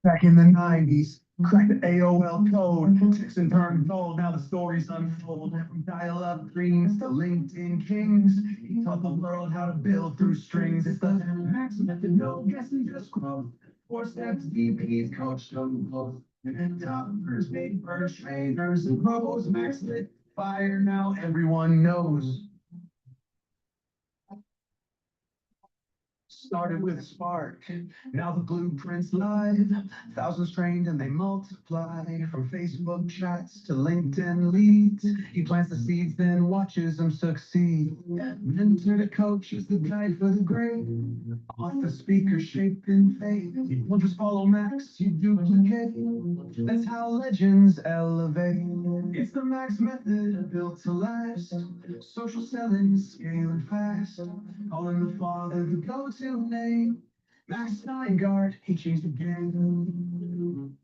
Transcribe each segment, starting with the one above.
Back in the 90s, cracked the AOL code, Texan turned gold, now the stories unfold. From dial-up dreams to LinkedIn kings, he taught the world how to build through strings. It's the max method, no guessing, just growth. 4 steps, VPs, coach, them both. And toppers, big bird trainers, and pros, max lit fire, now everyone knows. Started with a spark, now the blueprint's live. Thousands trained and they multiply. From Facebook chats to LinkedIn leads, he plants the seeds, then watches them succeed. Mentor to coach is the guide for the great. Author, speaker, shaping faith. You won't just follow Max, you duplicate. That's how legends elevate. It's the Max method, built to last. Social selling, scaling fast. Calling the father the go-to name. Max Steingart, he changed the game.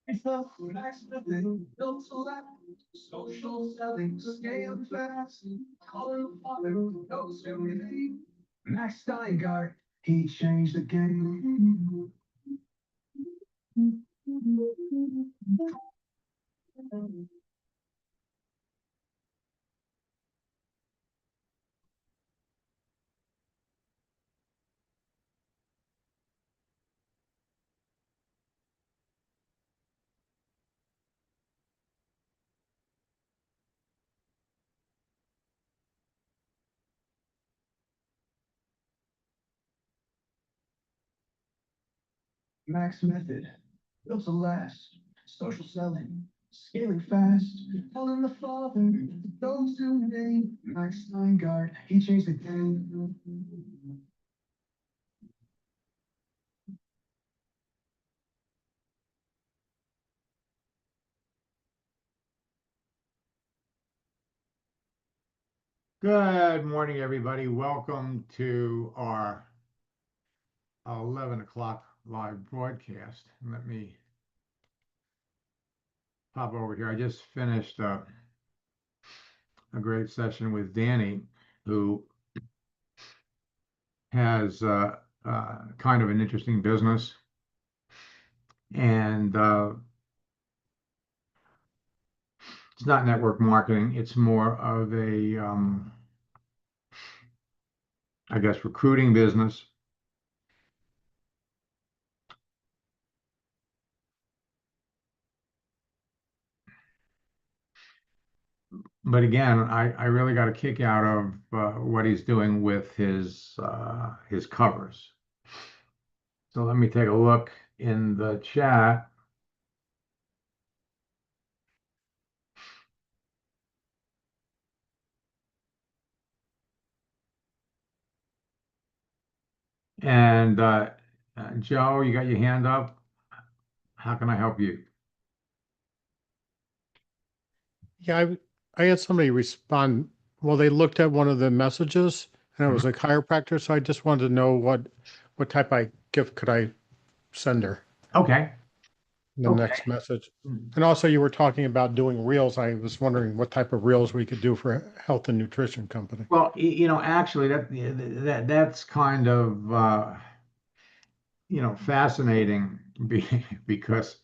It's the Max method, built to last. Social selling, scaling fast. Calling the father the go-to name. Max Steingart, he changed the game. Max method, built to last. Social selling, scaling fast. Telling the father, the go-to name. Max Steingart, he changed the game. Good morning, everybody. Welcome to our 11 o'clock live broadcast. Let me pop over here. I just finished a great session with Danny, who has kind of an interesting business. And it's not network marketing. It's more of a, I guess, recruiting business. But again, I really got a kick out of what he's doing with his covers. So let me take a look in the chat. And Joe, you got your hand up. How can I help you? Yeah, I had somebody respond. Well, they looked at one of the messages and it was a chiropractor. So I just wanted to know what type of gift could I send her Okay. in the Okay. next message. And also you were talking about doing reels. I was wondering what type of reels we could do for a health and nutrition company. Well, actually, that's kind of fascinating because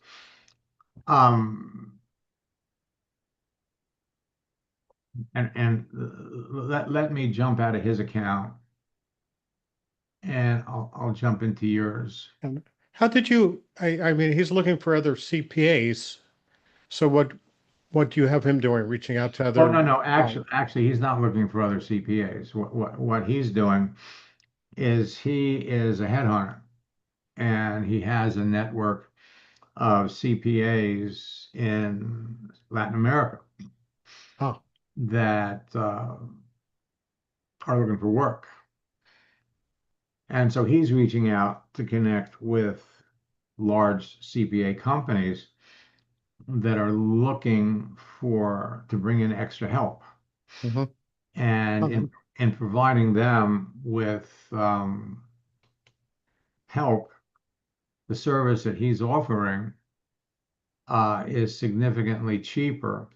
um and let me jump out of his account and I'll jump into yours. And how did you, I mean, he's looking for other CPAs. So what do you have him doing? Reaching out to other? Oh, no. Actually, he's not looking for other CPAs. What he's doing is he is a headhunter, and he has a network of CPAs in Latin America Oh, that are looking for work. And so he's reaching out to connect with large CPA companies that are looking to bring in extra help. mm-hmm. And Okay. in providing them with help, the service that he's offering is significantly cheaper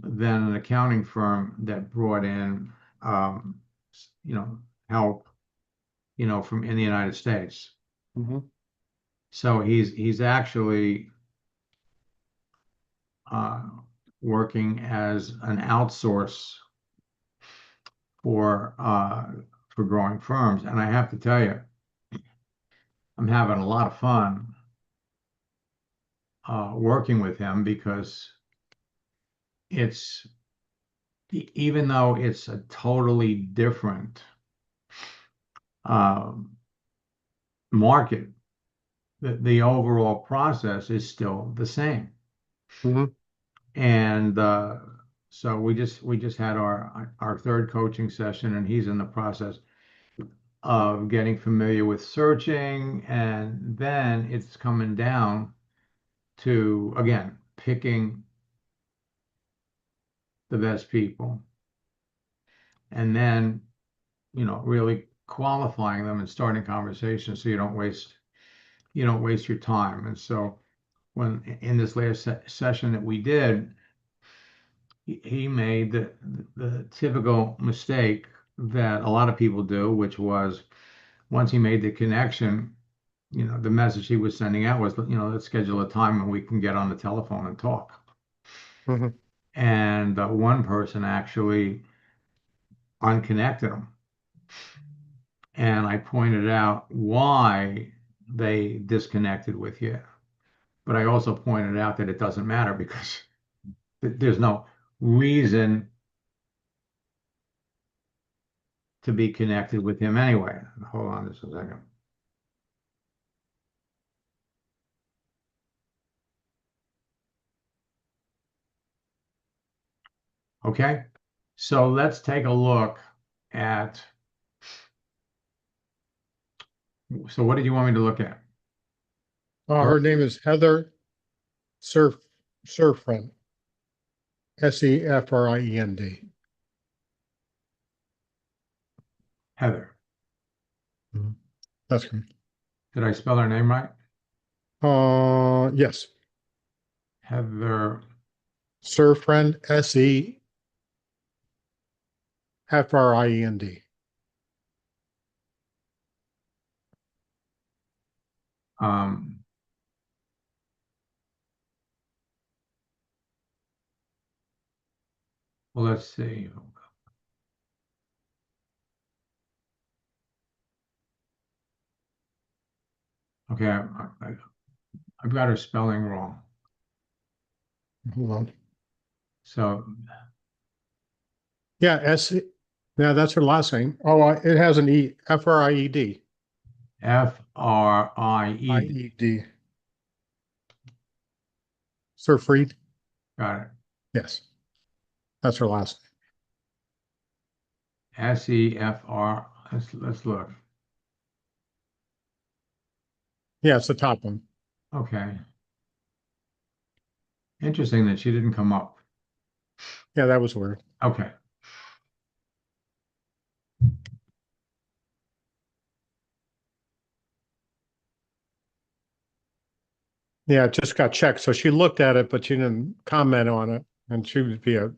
than an accounting firm that brought in, you know, help, you know, from in the United States. Mhm. So he's actually uh, working as an outsource for growing firms, and I have to tell you, I'm having a lot of fun working with him because it's even though it's a totally different um, market, the overall process is still the same. Mhm. And so we just had our third coaching session, and he's in the process of getting familiar with searching, and then it's coming down to again picking the best people, and then really qualifying them and starting conversations so you don't waste your time. And so when in this last session that we did, he made the typical mistake that a lot of people do, which was once he made the connection, the message he was sending out was, let's schedule a time when we can get on the telephone and talk. Mhm. And one person actually unconnected him. And I pointed out why they disconnected with you. But I also pointed out that it doesn't matter because there's no reason to be connected with him anyway. Hold on just a second. Okay, so let's take a look at. So what did you want me to look at? Her name is Heather Sefriend, Sefriend. Heather. Mhm. That's correct. Did I spell her name right? Yes, Heather. Sefriend, Sefriend. Um, well, let's see. Okay, I've got her spelling wrong. Hold on. So Yeah, yeah, that's her last name. Oh, it has an E, Fried. Fried. IED. Sefried. Got it. Yes, that's her last SEFR. Let's look. name. Yeah, it's the top one. Okay. Interesting that she didn't come up. Yeah, that was weird. Okay. Yeah, it just got checked. So she looked at it, but she didn't comment on it. And she would be a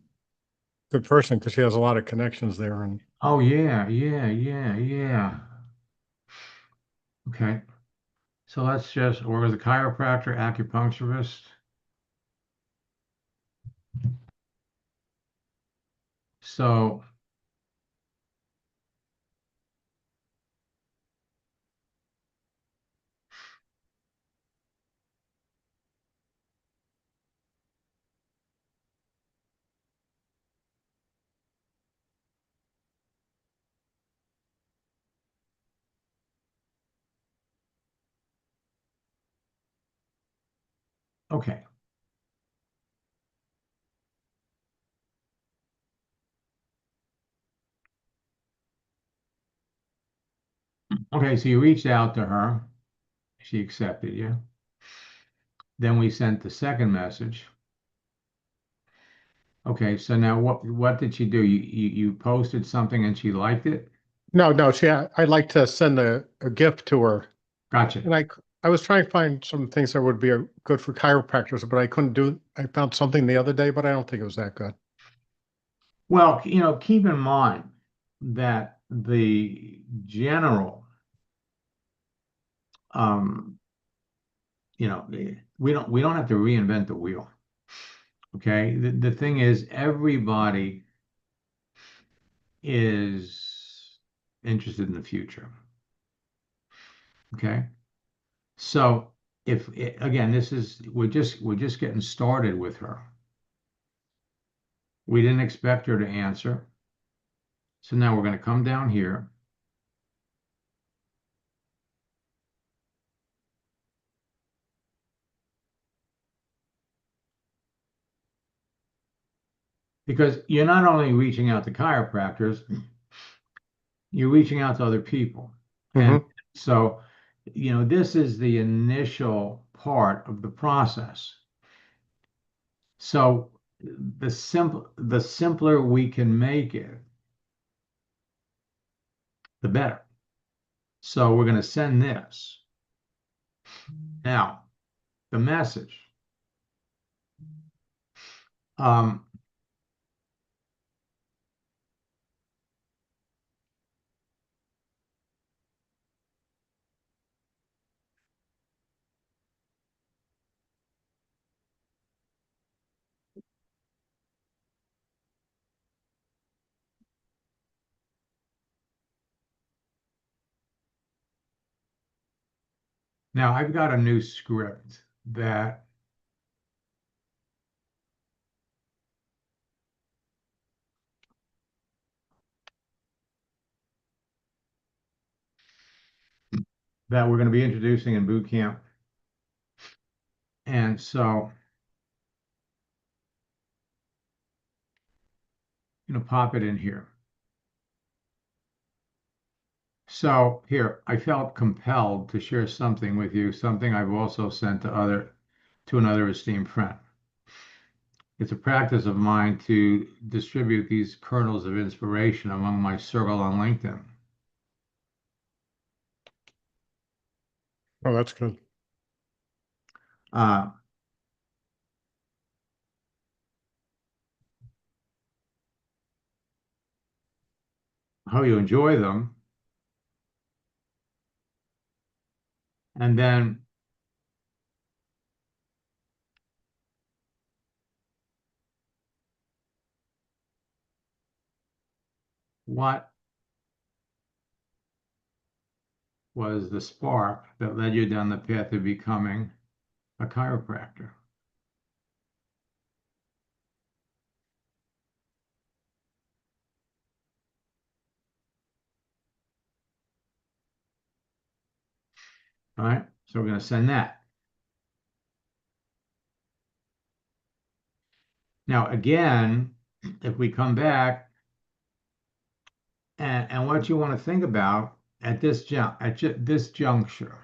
good person because she has a lot of connections there. And Oh yeah, yeah, yeah, yeah. Okay. So let's just, or was a chiropractor, acupuncturist. So okay. Okay, so you reached out to her. She accepted you. Then we sent the second message. Okay, so now what did she do? You posted something and she liked it? no, I'd like to send a gift to her. Gotcha. And I was trying to find some things that would be good for chiropractors, but I couldn't do. I found something the other day, but I don't think it was that good. Well, keep in mind that the general, um, we don't have to reinvent the wheel. Okay. The thing is, everybody is interested in the future. Okay. So again, we're just getting started with her. We didn't expect her to answer. So now we're going to come down here. Because you're not only reaching out to chiropractors, you're reaching out to other people. And Mhm. so, this is the initial part of the process. So the simpler we can make it, the better. So we're going to send this. Now, the message. Um, Now I've got a new script that we're going to be introducing in boot camp. And so, pop it in here. So here, I felt compelled to share something with you, something I've also sent to another esteemed friend. It's a practice of mine to distribute these kernels of inspiration among my circle on LinkedIn. Oh, that's good. Uh, how you enjoy them, and then what was the spark that led you down the path of becoming a chiropractor? All right, so we're going to send that. Now, again, if we come back and what you want to think about at this juncture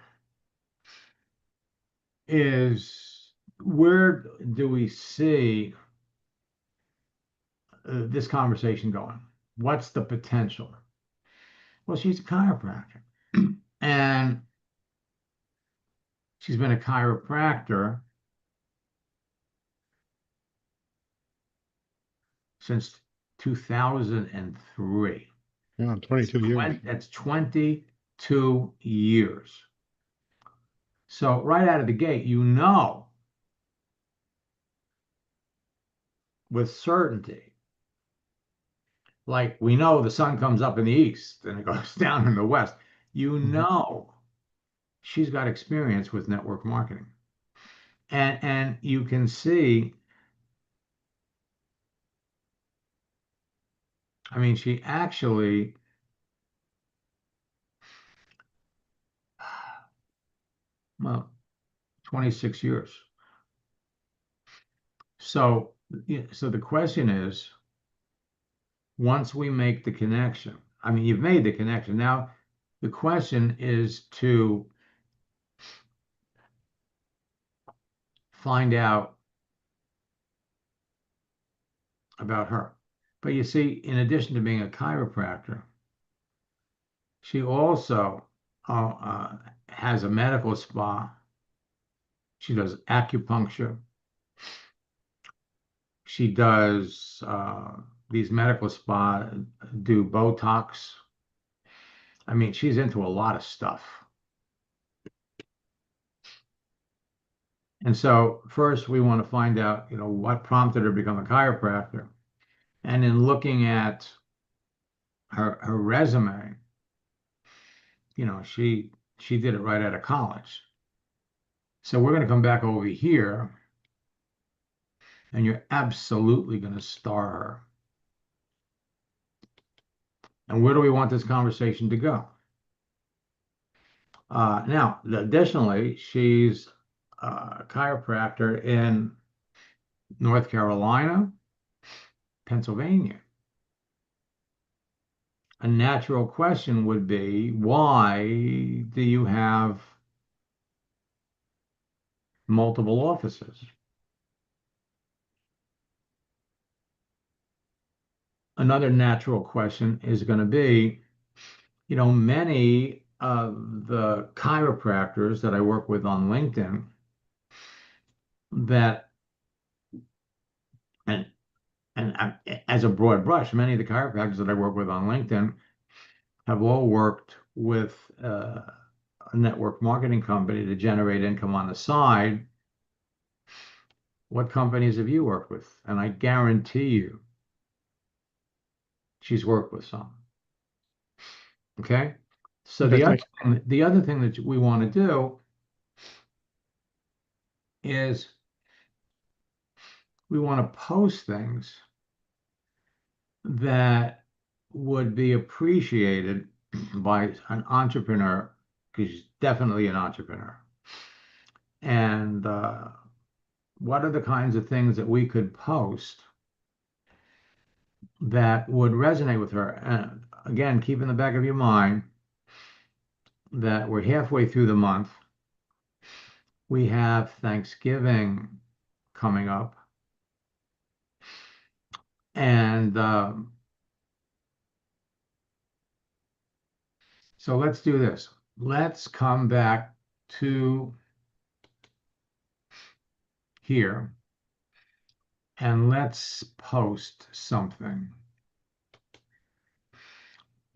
is, where do we see this conversation going? What's the potential? Well, she's a chiropractor, and she's been a chiropractor since 2003. Yeah, 22 years. That's 22 years. So right out of the gate, with certainty, like we know the sun comes up in the east and it goes down in the west. She's got experience with network marketing. And you can see, I mean, she actually, well, 26 years. So, so the question is, once we make the connection, I mean, you've made the connection. Now, the question is to find out about her. But you see, in addition to being a chiropractor, she also has a medical spa. She does acupuncture. She does these medical spa do Botox. I mean, she's into a lot of stuff. And so first we want to find out, what prompted her to become a chiropractor. And in looking at her resume, she did it right out of college. So we're going to come back over here and you're absolutely going to star her. And where do we want this conversation to go? Now, additionally, she's a chiropractor in North Carolina, Pennsylvania. A natural question would be, why do you have multiple offices? Another natural question is going to be, many of the chiropractors that I work with on LinkedIn that, and as a broad brush, many of the chiropractors that I work with on LinkedIn have all worked with a network marketing company to generate income on the side. What companies have you worked with? And I guarantee you, she's worked with some. Okay. So Okay, the other thing that we want to do is we want to post things that would be appreciated by an entrepreneur, because she's definitely an entrepreneur. And what are the kinds of things that we could post that would resonate with her? And again, keep in the back of your mind that we're halfway through the month. We have Thanksgiving coming up. And so let's do this. Let's come back to here and let's post something.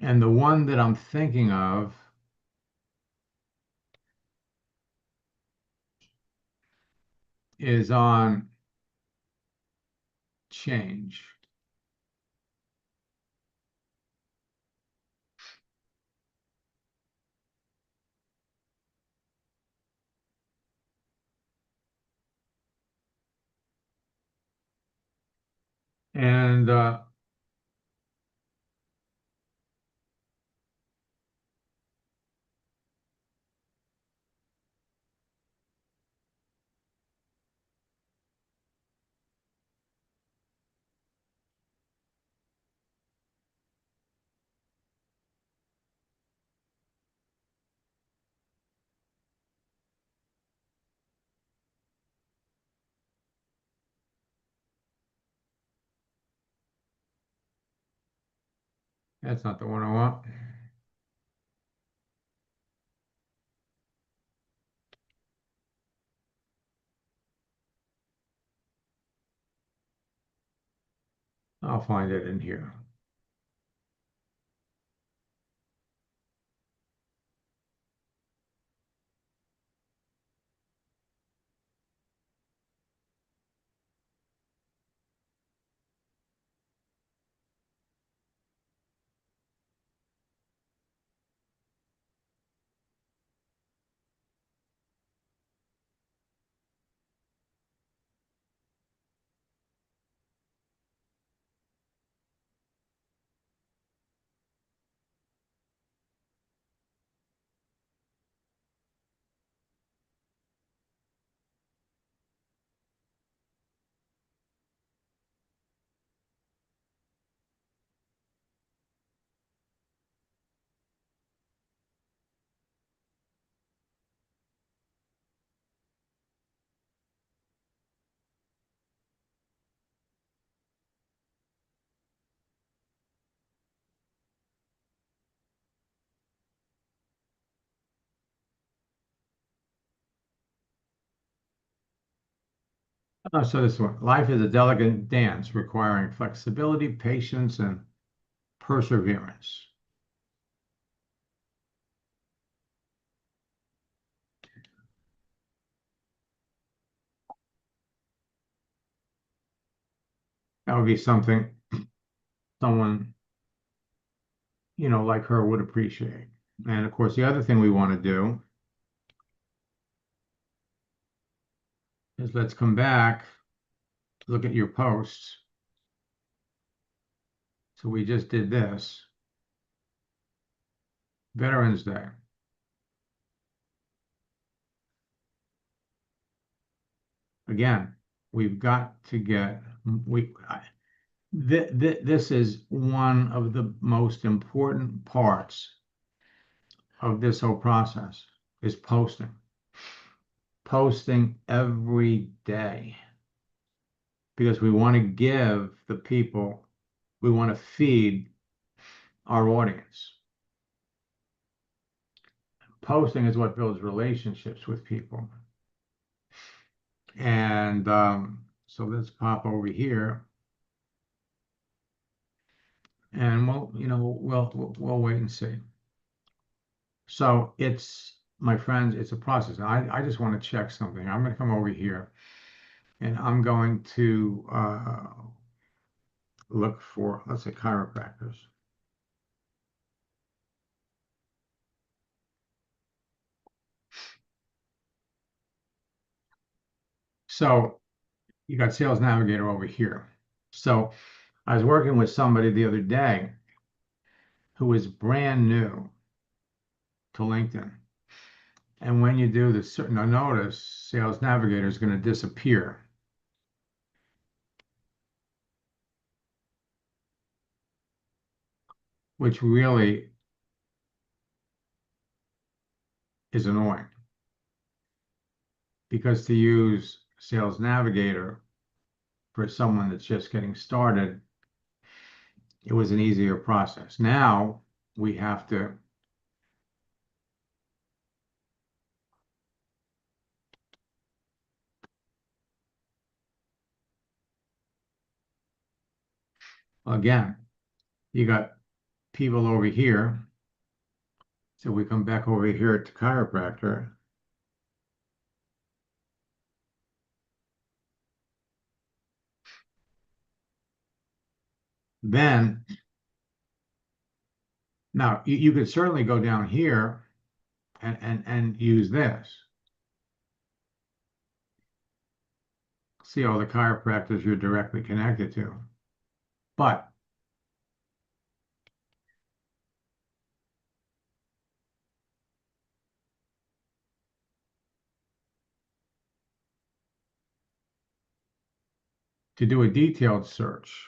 And the one that I'm thinking of is on change. And that's not the one I want. I'll find it in here. Oh, so this one, life is a delicate dance requiring flexibility, patience, and perseverance. That would be something someone, like her would appreciate. And of course, the other thing we want to do is let's come back, look at your posts. So we just did this. Veterans Day. Again, we've got to get, this is one of the most important parts of this whole process is posting. Posting every day because we want to give the people, we want to feed our audience. Posting is what builds relationships with people. And so let's pop over here. And we'll wait and see. So it's, my friends, it's a process. And I just want to check something. I'm going to come over here and I'm going to look for, let's say, chiropractors. So you got Sales Navigator over here. So I was working with somebody the other day who is brand new to LinkedIn. And when you do this, now notice Sales Navigator is going to disappear. Which really is annoying. Because to use Sales Navigator for someone that's just getting started, it was an easier process. Now we have to again, you got people over here. So we come back over here to chiropractor. Then, now you could certainly go down here and use this. See all the chiropractors you're directly connected to. But to do a detailed search,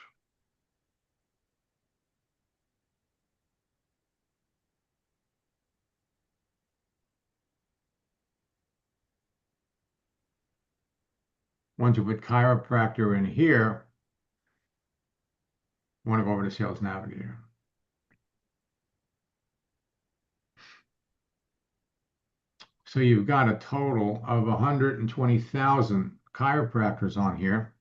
once you put chiropractor in here, I want to go over to Sales Navigator. So you've got a total of 120,000 chiropractors on here.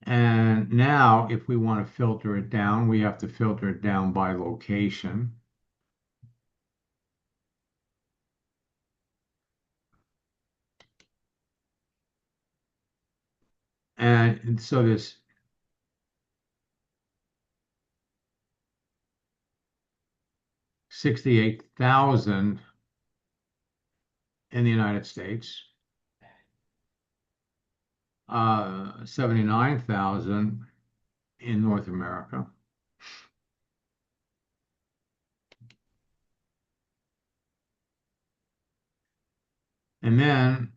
And now if we want to filter it down, we have to filter it down by location. And so this 68,000 in the United States, 79,000 in North America. And then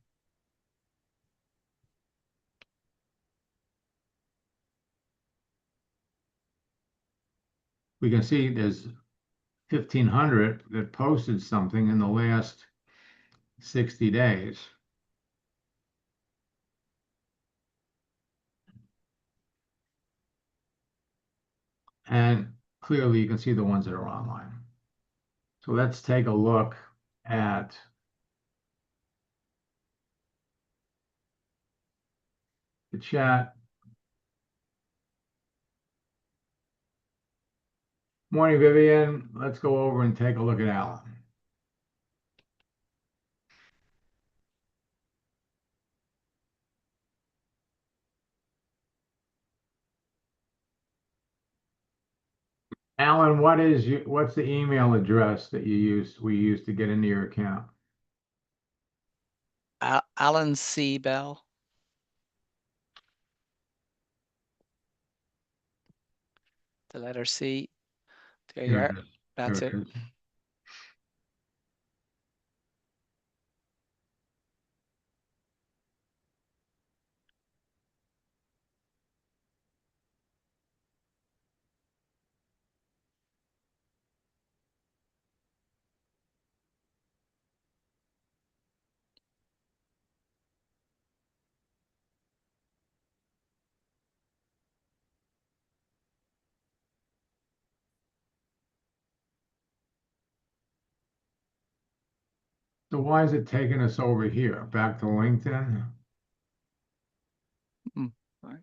we can see there's 1,500 that posted something in the last 60 days. And clearly you can see the ones that are online. So let's take a look at the chat. Morning, Vivian. Let's go over and take a look at Alan. Alan, what's the email address that we used to get into your account? Alan C. Bell. The letter C. There you Here are. it is. That's Here it. it is. So why is it taking us over here, back to LinkedIn? Right.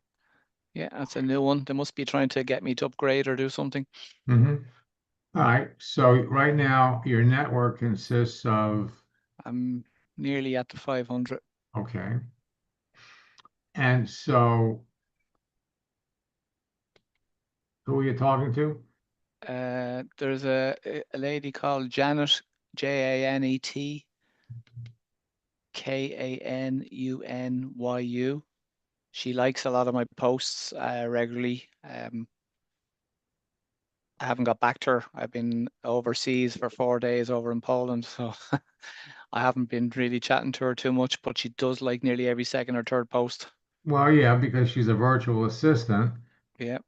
Yeah, that's a new one. They must be trying to get me to upgrade or do something. Mm-hmm. All right, so right now your network consists of, I'm nearly at the 500. okay. And so who are you talking to? There's a lady called Janet, Janet, Kanunyu. She likes a lot of my posts regularly. I haven't got back to her. I've been overseas for 4 days over in Poland, so I haven't been really chatting to her too much, but she does like nearly every second or third post. Well, yeah, because she's a virtual assistant. Yeah.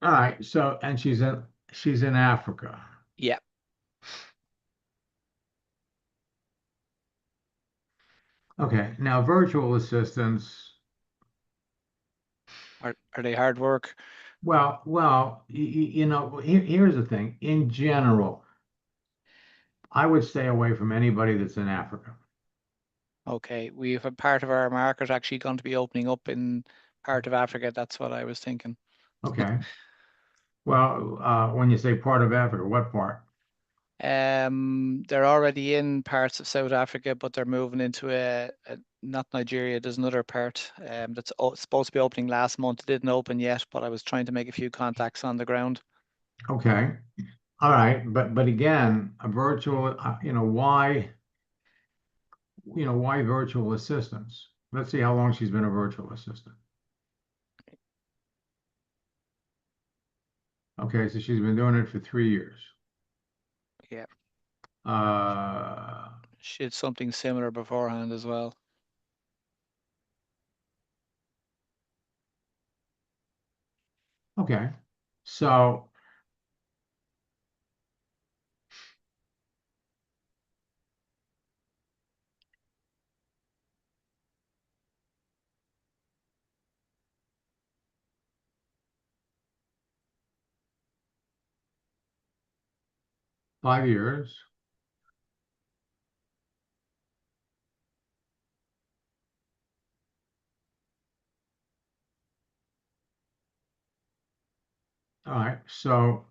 All right, so and she's in Africa. Yeah. Okay, now virtual assistants, Are they hard work? here's the thing. In general, I would stay away from anybody that's in Africa. Okay. We've a part of our market actually going to be opening up in part of Africa. That's what I was thinking. Okay. Well, when you say part of Africa, what part? They're already in parts of South Africa, but they're moving into not Nigeria. There's another part that's supposed to be opening last month. It didn't open yet, but I was trying to make a few contacts on the ground. Okay. All right, but again, a virtual, why virtual assistants? Let's see how long she's been a virtual assistant. Okay, so she's been doing it for 3 years. Yeah. Uh, She did something similar beforehand as well. okay. So, five years. All right, so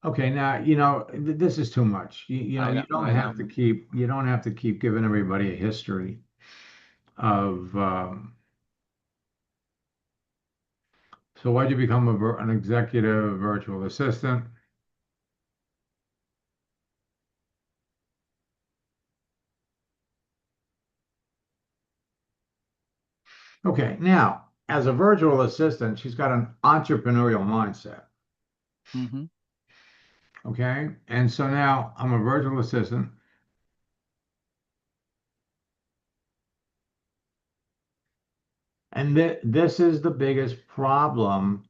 okay, now this is too much. I know. You don't I know. have to keep giving everybody a history of. So why'd you become an executive virtual assistant? Okay, now as a virtual assistant, she's got an entrepreneurial mindset. Mm-hmm. Okay, and so now I'm a virtual assistant. And this is the biggest problem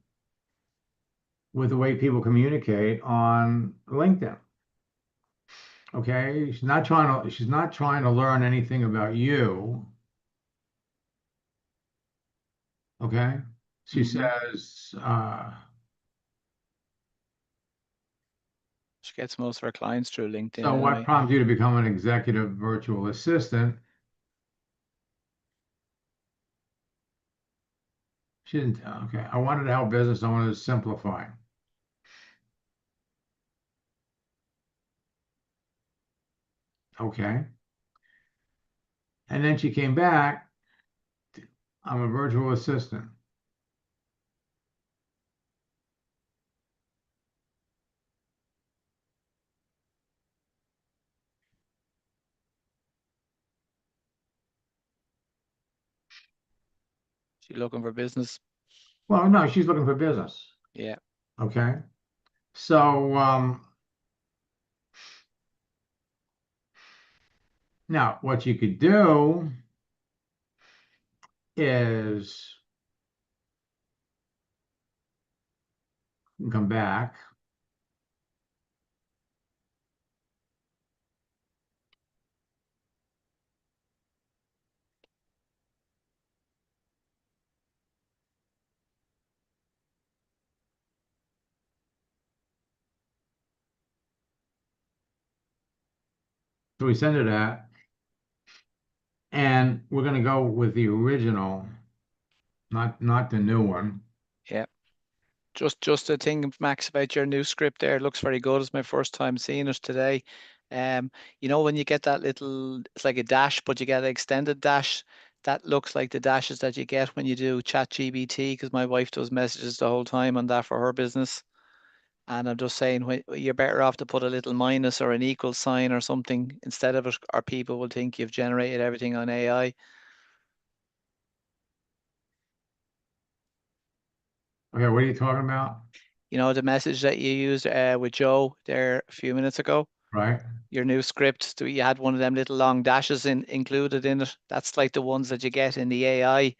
with the way people communicate on LinkedIn. Okay, she's not trying to learn anything about you. Okay, She Mhm. says, She gets most of her clients through LinkedIn so what anyway. prompted you to become an executive virtual assistant? She didn't, okay. I wanted to help business owners simplify. Okay. And then she came back. I'm a virtual assistant. She looking for business. Well, no, she's looking for business. Yeah. Okay. So, now what you could do is come back. So we send her that. And we're going to go with the original, not the new one. Yeah. Just a thing, Max, about your new script there. It looks very good. It's my first time seeing it today. You know, when you get that little, it's like a dash, but you get an extended dash. That looks like the dashes that you get when you do chat GBT, because my wife does messages the whole time on that for her business. And I'm just saying, when you're better off to put a little minus or an equal sign or something instead of it, or people will think you've generated everything on AI. Okay, what are you talking about? You know, the message that you used with Joe there a few minutes ago, Right? your new script, you had one of them little long dashes included in it. That's like the ones that you get in the AI.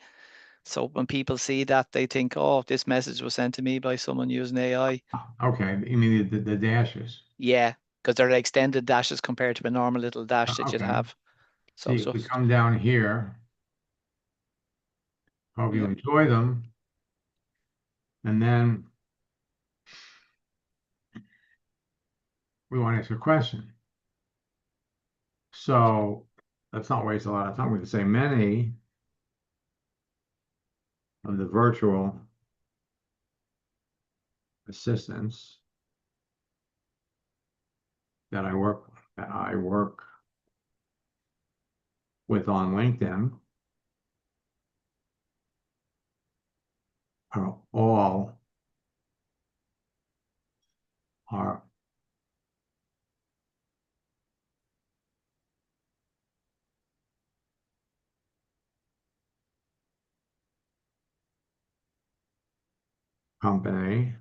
So when people see that, they think, oh, this message was sent to me by someone using AI. Okay, you mean the dashes. Yeah, because they're extended dashes compared to a normal little dash that you'd Okay. have. So See, we just, come down here. Hope you yep. enjoy them. And then we want to ask a question. So let's not waste a lot of time. We're going to say many of the virtual assistants that I work with on LinkedIn are all our company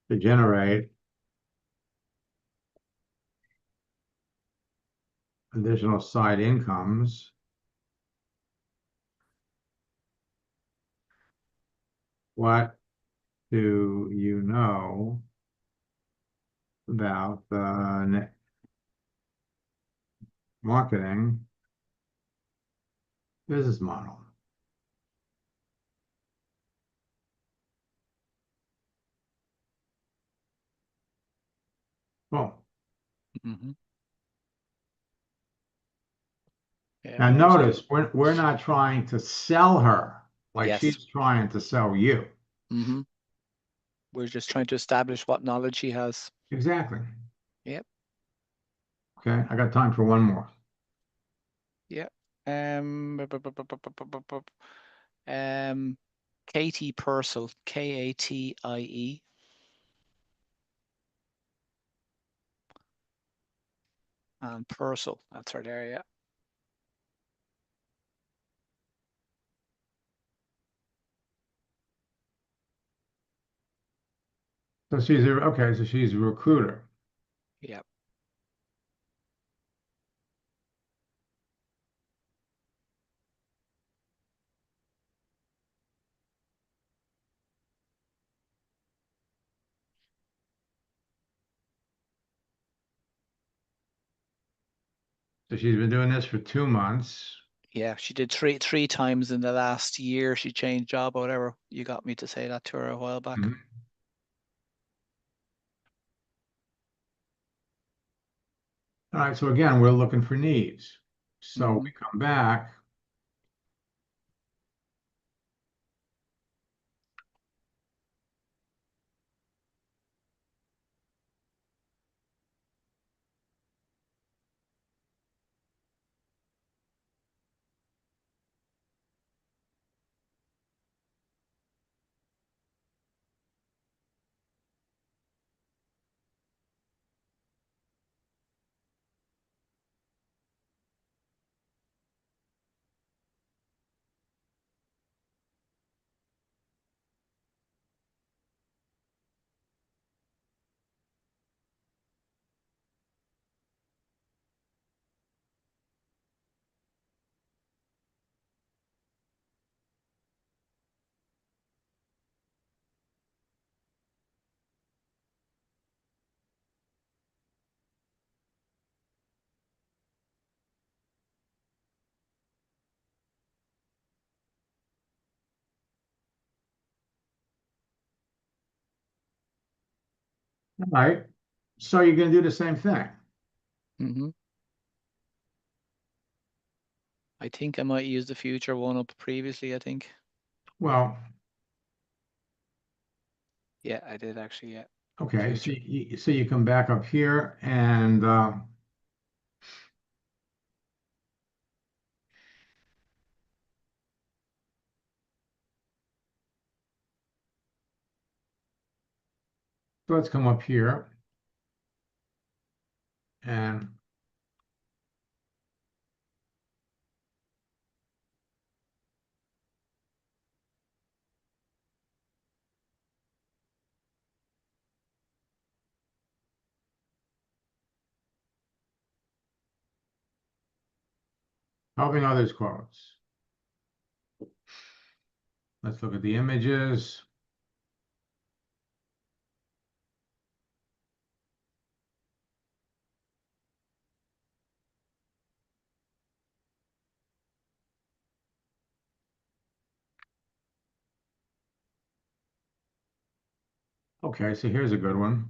to generate additional side incomes. What do you know about the marketing business model? Well, Hmm. Yeah, now mostly. notice we're not trying to sell her like Yes. she's trying to sell you. Hmm. We're just trying to establish what knowledge he has. Exactly. Yep. Okay, I got time for one more. Yep. Um, Katie Purcell, Katie. And Purcell, that's her there, yeah. So she's a recruiter. Yep. So she's been doing this for 2 months. Yeah, she did three times in the last year. She changed job or whatever. You got me to say that to her a while back. Mhm. All right, so again, we're looking for needs. So we come back. All right, so you're going to do the same thing. Mm-hmm. I think I might use the future one up previously, I think. Well, Yeah, I did actually, yeah. okay, so Future. you come back up here and so let's come up here and helping others quotes. Let's look at the images. Okay, so here's a good one.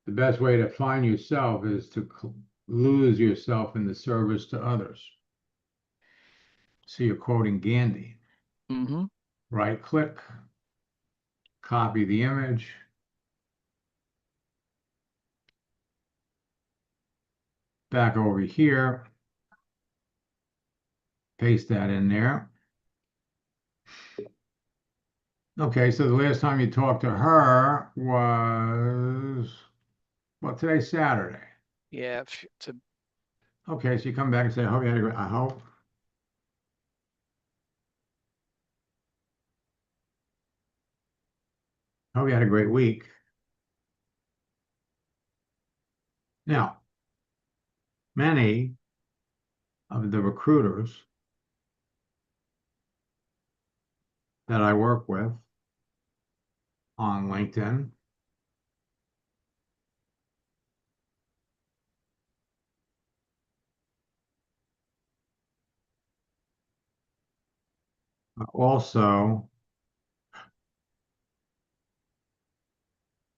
The best way to find yourself is to lose yourself in the service to others. So you're quoting Gandhi. Mm-hmm. Right click, copy the image, back over here, paste that in there. Okay, so the last time you talked to her was, well, today's Saturday. Yeah, Okay, so you come back and say, I hope you had a great, I hope you had a great week. Now, many of the recruiters that I work with on LinkedIn are also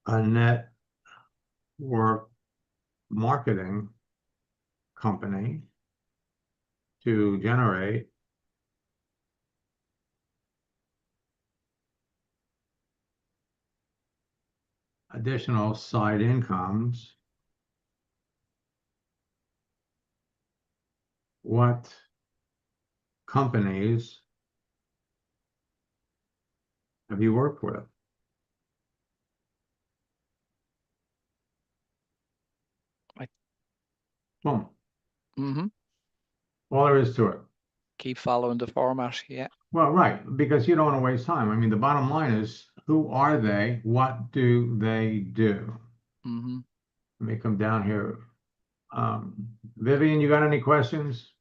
a network marketing company to generate additional side incomes. What companies have you worked with? Boom. mm-hmm. All there is to it. Keep following the format. Yeah. Well, right, because you don't want to waste time. I mean, the bottom line is, who are they? What do they do? Mm-hmm. Let me come down here. Vivian, you got any questions?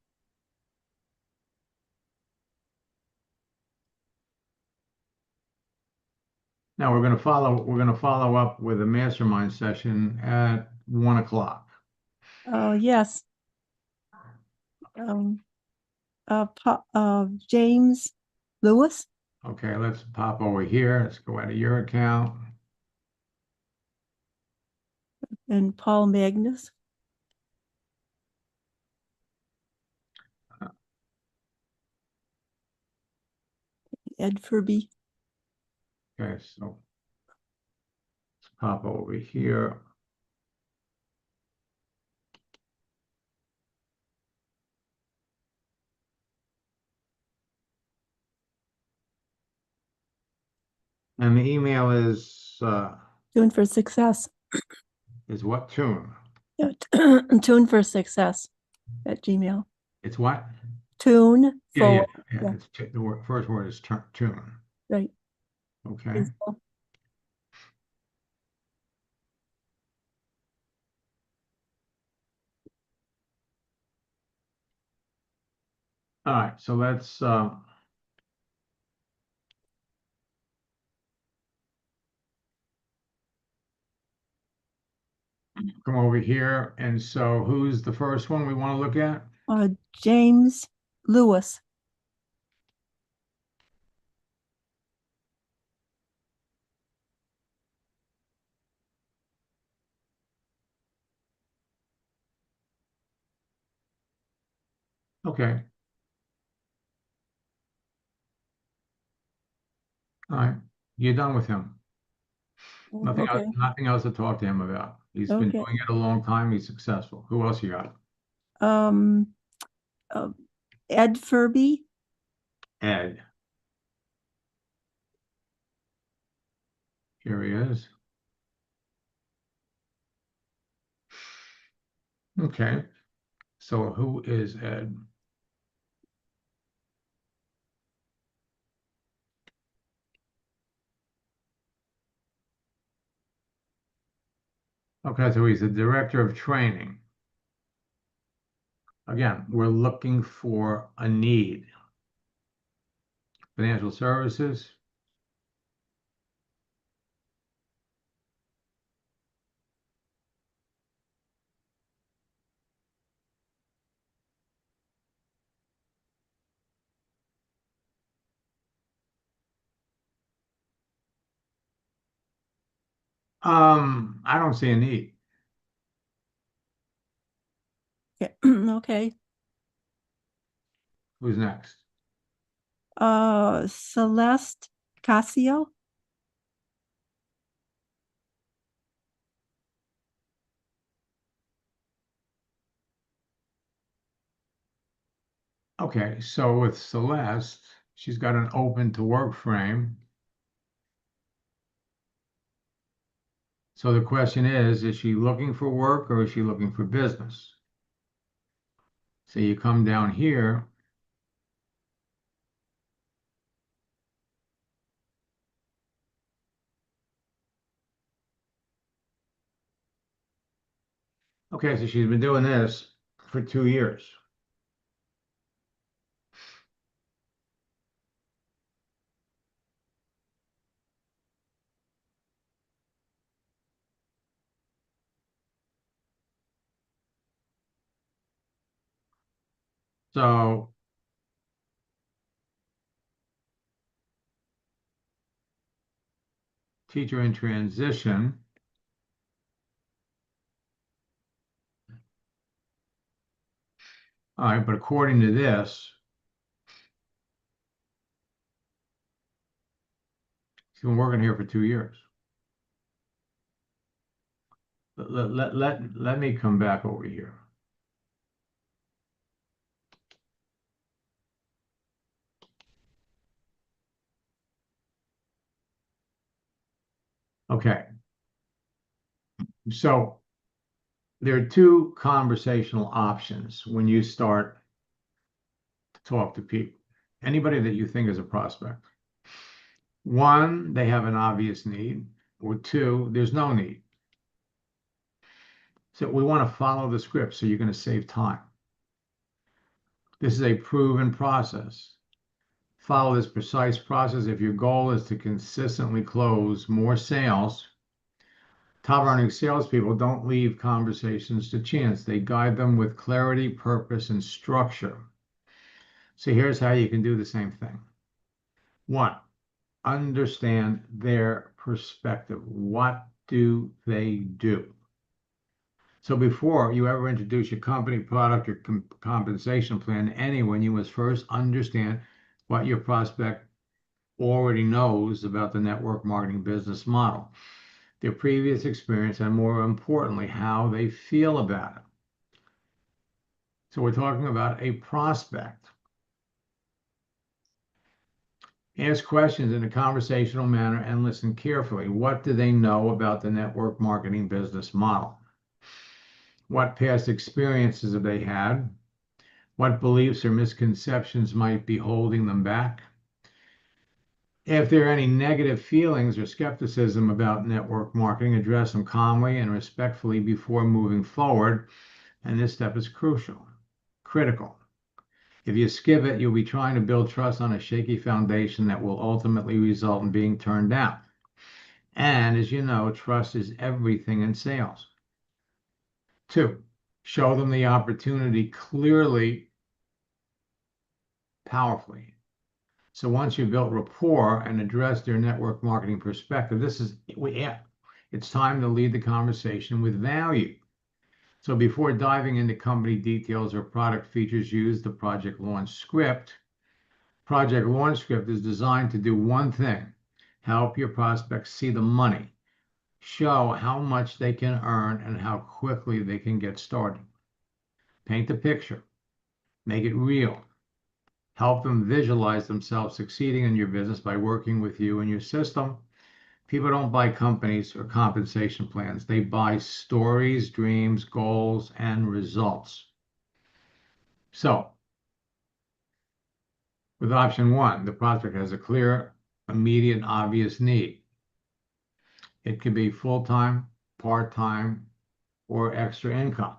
Now we're going to follow up with a mastermind session at 1 o'clock. Yes. James Lewis Okay, let's pop over here. Let's go out of your account. and Paul Magnus. Ed Furby. Okay, so let's pop over here. And the email is Tune for Success. what tune? Yeah, Tune for Success at Gmail. It's what? Tune Yeah. for, yeah. It's the first word is tune. right. Okay. Peaceful. All right, so let's come over here. And so who's the first one we want to look at? James Lewis. Okay. All right, you're done with him. Okay. Nothing else to talk to him about. He's been Okay. doing it a long time. He's successful. Who else you got? Um, Ed Furby. Ed. Here he is. Okay. So who is Ed? Okay, so he's the director of training. Again, we're looking for a need. Financial services. I don't see a need. Okay. Okay. Who's next? Celeste Casio. Okay, so with Celeste, she's got an open to work frame. So the question is she looking for work or is she looking for business? So you come down here. Okay, so she's been doing this for 2 years. So teacher in transition. All right, but according to this, she's been working here for 2 years. Let me come back over here. Okay. So there are two conversational options when you start to talk to people. Anybody that you think is a prospect. One, they have an obvious need, or two, there's no need. So we want to follow the script so you're going to save time. This is a proven process. Follow this precise process. If your goal is to consistently close more sales, top earning salespeople don't leave conversations to chance. They guide them with clarity, purpose, and structure. So here's how you can do the same thing. 1, understand their perspective. What do they do? So before you ever introduce your company, product, or compensation plan to anyone, you must first understand what your prospect already knows about the network marketing business model, their previous experience, and more importantly, how they feel about it. So we're talking about a prospect. Ask questions in a conversational manner and listen carefully. What do they know about the network marketing business model? What past experiences have they had? What beliefs or misconceptions might be holding them back? If there are any negative feelings or skepticism about network marketing, address them calmly and respectfully before moving forward. And this step is critical. If you skip it, you'll be trying to build trust on a shaky foundation that will ultimately result in being turned down. And as you know, trust is everything in sales. 2, show them the opportunity clearly, powerfully. So once you've built rapport and addressed their network marketing perspective, it's time to lead the conversation with value. So before diving into company details or product features, use the project launch script. Project launch script is designed to do one thing: help your prospects see the money, show how much they can earn and how quickly they can get started. Paint the picture, make it real. Help them visualize themselves succeeding in your business by working with you and your system. People don't buy companies or compensation plans. They buy stories, dreams, goals, and results. So, with option 1, the prospect has a clear, immediate, obvious need. It could be full-time, part-time, or extra income.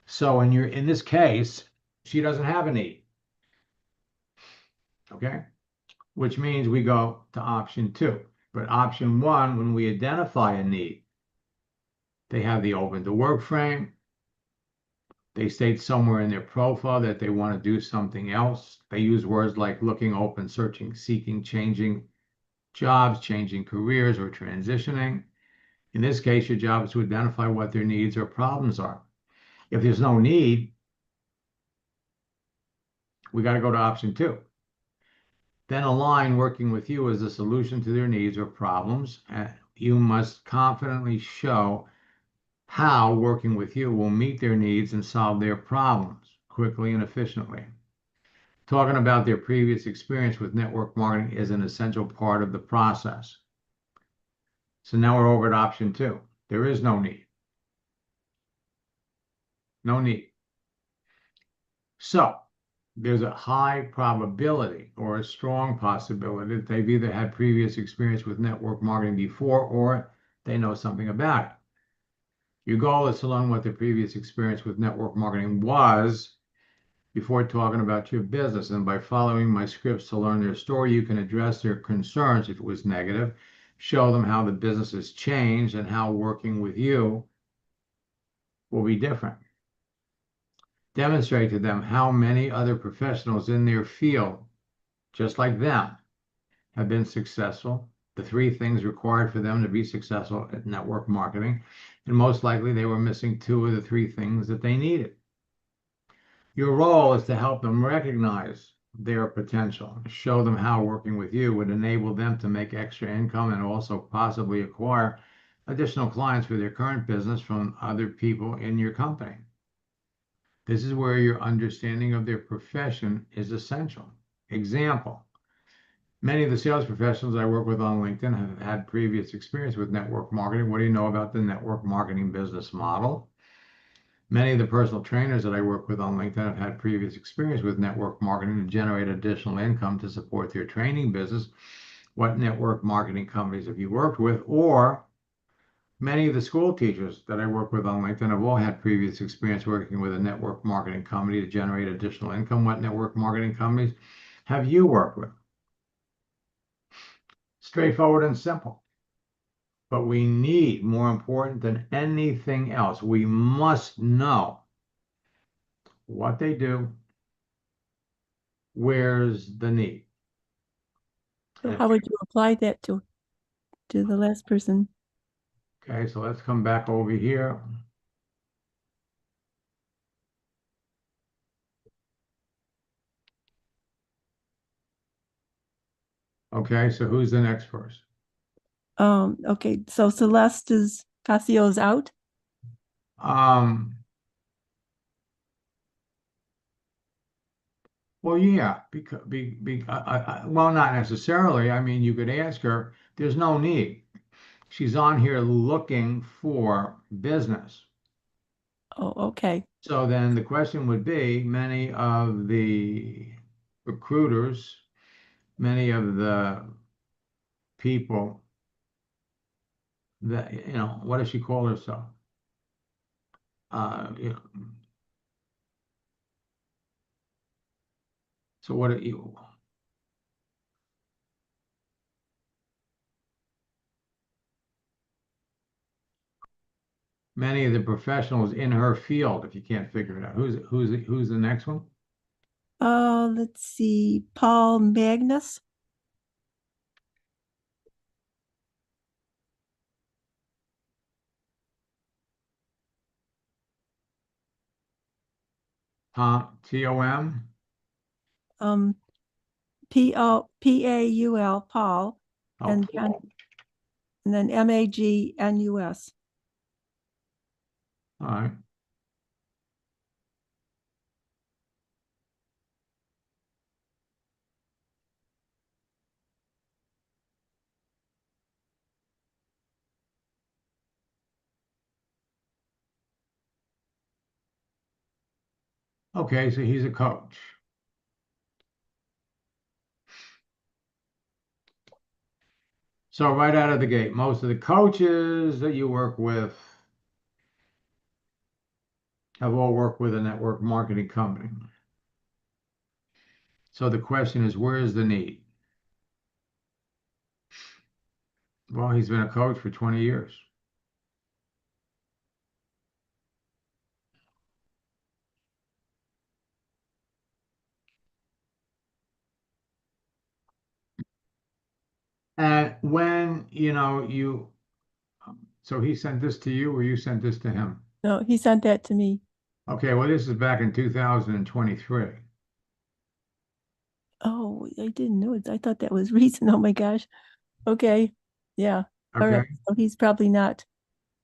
So in this case, she doesn't have a need. Okay? Which means we go to option 2. But option 1, when we identify a need, they have the open to work frame. They state somewhere in their profile that they want to do something else. They use words like looking, open, searching, seeking, changing jobs, changing careers, or transitioning. In this case, your job is to identify what their needs or problems are. If there's no need, we got to go to option 2. Then align working with you as a solution to their needs or problems. You must confidently show how working with you will meet their needs and solve their problems quickly and efficiently. Talking about their previous experience with network marketing is an essential part of the process. So now we're over at option 2. There is no need. No need. So there's a high probability or a strong possibility that they've either had previous experience with network marketing before or they know something about it. Your goal is to learn what their previous experience with network marketing was before talking about your business. And by following my scripts to learn their story, you can address their concerns if it was negative, show them how the business has changed and how working with you will be different. Demonstrate to them how many other professionals in their field, just like them, have been successful, the 3 things required for them to be successful at network marketing, and most likely they were missing 2 of the 3 things that they needed. Your role is to help them recognize their potential, show them how working with you would enable them to make extra income and also possibly acquire additional clients for their current business from other people in your company. This is where your understanding of their profession is essential. Example, many of the sales professionals I work with on LinkedIn have had previous experience with network marketing. What do you know about the network marketing business model? Many of the personal trainers that I work with on LinkedIn have had previous experience with network marketing to generate additional income to support their training business. What network marketing companies have you worked with? Or many of the school teachers that I work with on LinkedIn have all had previous experience working with a network marketing company to generate additional income. What network marketing companies have you worked with? straightforward and simple. But we need, more important than anything else, we must know what they do, where's the need. So And how would you apply that to the last person? okay, so let's come back over here. Okay, so who's the next person? Okay, so Celeste is Cassio's out. Well, yeah, because well, not necessarily. I mean, you could ask her, there's no need. She's on here looking for business. Oh, okay. So then the question would be, many of the recruiters, many of the people that, what does she call herself? You know, so what are you? Many of the professionals in her field, if you can't figure it out. Who's the next one? Let's see, Paul Magnus. Tom? Paul, Paul, Oh, and then Magnus. all right. Okay, so he's a coach. So right out of the gate, most of the coaches that you work with have all worked with a network marketing company. So the question is, where is the need? Well, he's been a coach for 20 years. And when, so he sent this to you or you sent this to him? No, he sent that to me. Okay, well, this is back in 2023. Oh, I didn't know it. I thought that was recent. Oh my gosh. Okay. Yeah. All Okay. right. So he's probably not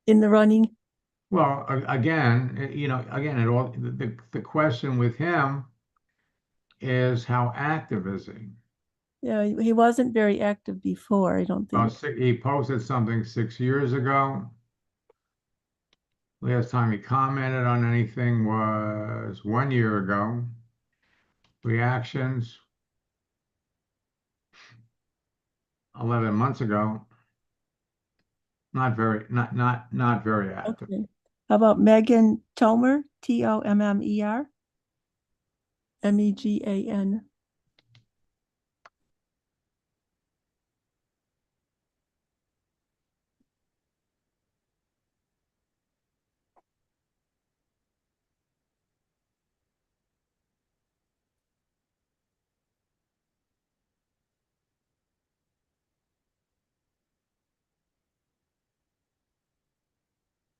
in the running. Well, again, again, the question with him is how active is he? Yeah, he wasn't very active before, I don't think. He posted something 6 years ago. Last time he commented on anything was 1 year ago. Reactions 11 months ago. Not very active. Okay. How about Megan Tomer? Tommer? Megan.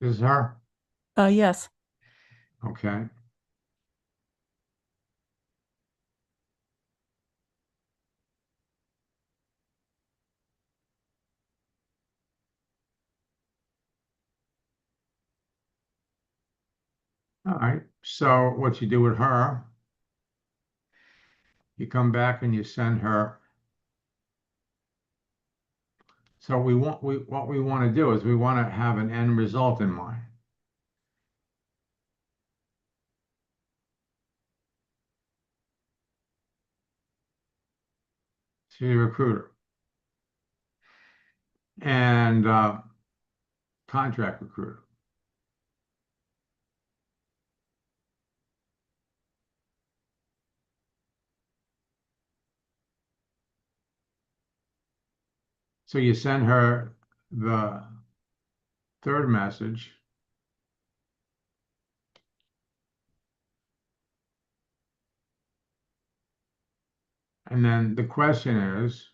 This is her. Yes. Okay. All right. So what you do with her, you come back and you send her. So what we want to do is we want to have an end result in mind. She's a recruiter and contract recruiter. So you send her the third message. And then the question is,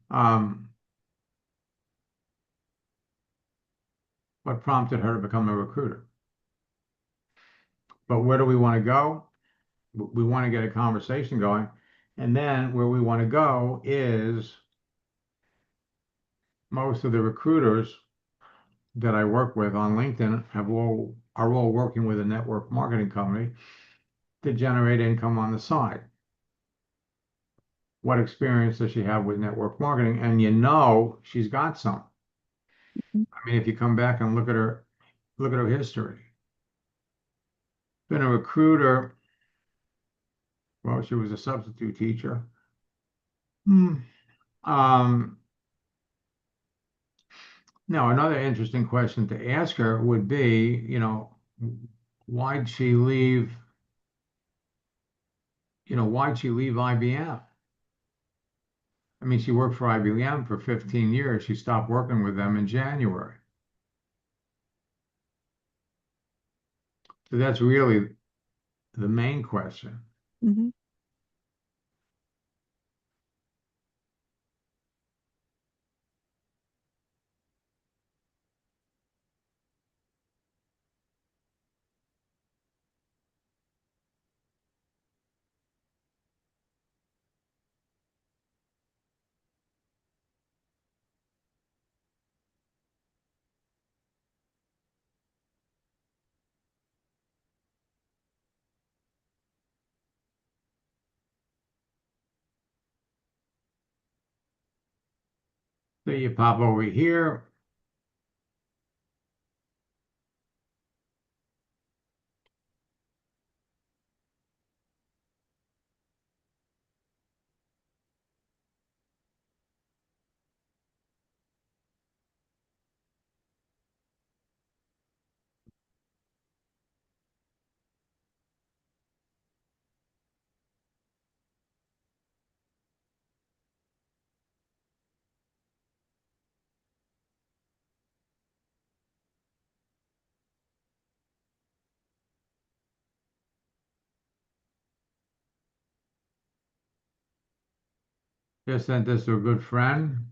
what prompted her to become a recruiter? But where do we want to go? We want to get a conversation going. And then where we want to go is most of the recruiters that I work with on LinkedIn are all working with a network marketing company to generate income on the side. What experience does she have with network marketing? And you know she's got some. I mean, if you come back and look at her history. Been a recruiter. Well, she was a substitute teacher. Now, another interesting question to ask her would be, why'd she leave? Why'd she leave IBM? I mean, she worked for IBM for 15 years. She stopped working with them in January. So that's really the main question. Mhm. So you pop over here. Just sent this to a good friend.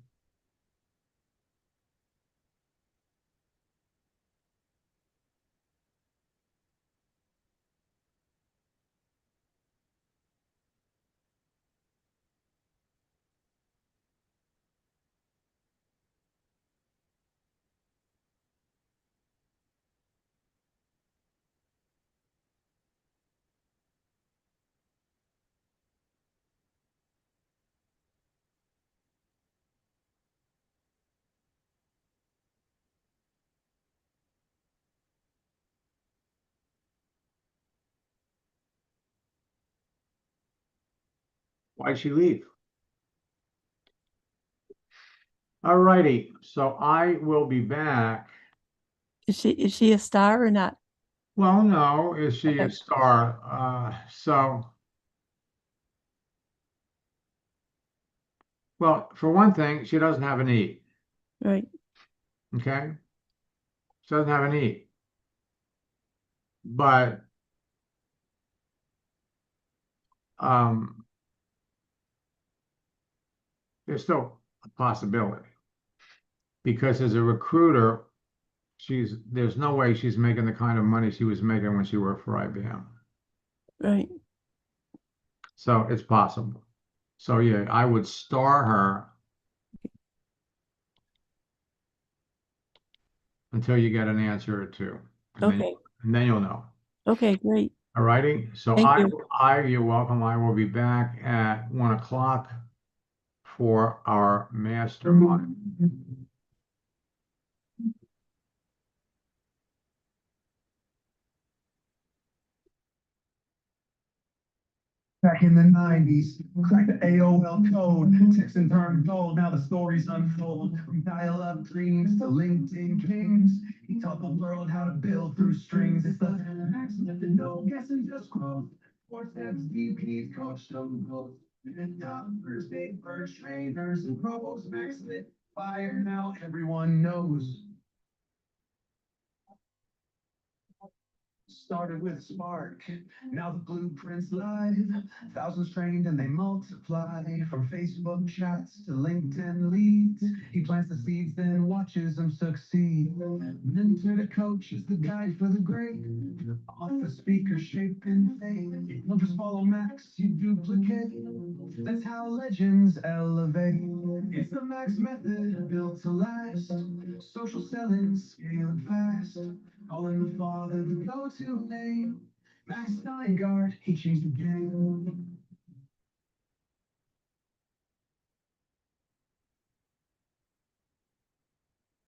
Why'd she leave? All righty. So I will be back. Is she a star or not? Well, no, is she a Okay. star? Well, for one thing, she doesn't have an E. Right. Okay. She doesn't have an E. But there's still a possibility because as a recruiter, there's no way she's making the kind of money she was making when she worked for IBM. Right. So it's possible. So yeah, I would star her until you get an answer or two. Okay. And then you'll know. Okay, great. All righty. So Thank you. you're welcome. I will be back at 1 o'clock for our mastermind. Back in the 90s, cracked the AOL code, texting turned gold, now the stories unfold. From dial-up dreams to LinkedIn kings, he taught the world how to build through strings. It's the max method, no guessing, just growth. 4 steps, VPs, coach them both. And doctors, big bird trainers, and pros, Max lit fire. Now everyone knows. Started with a spark, now the blueprint's live. Thousands trained and they multiply. From Facebook chats to LinkedIn leads, he plants the seeds, then watches them succeed. Mentor to coach is the guide for the great. Author, speaker, shape and fame. Don't just follow Max, you duplicate. That's how legends elevate. It's the Max method built to last. Social selling, scaling fast. Calling the father the go-to name. Max Steingart, he changed the game.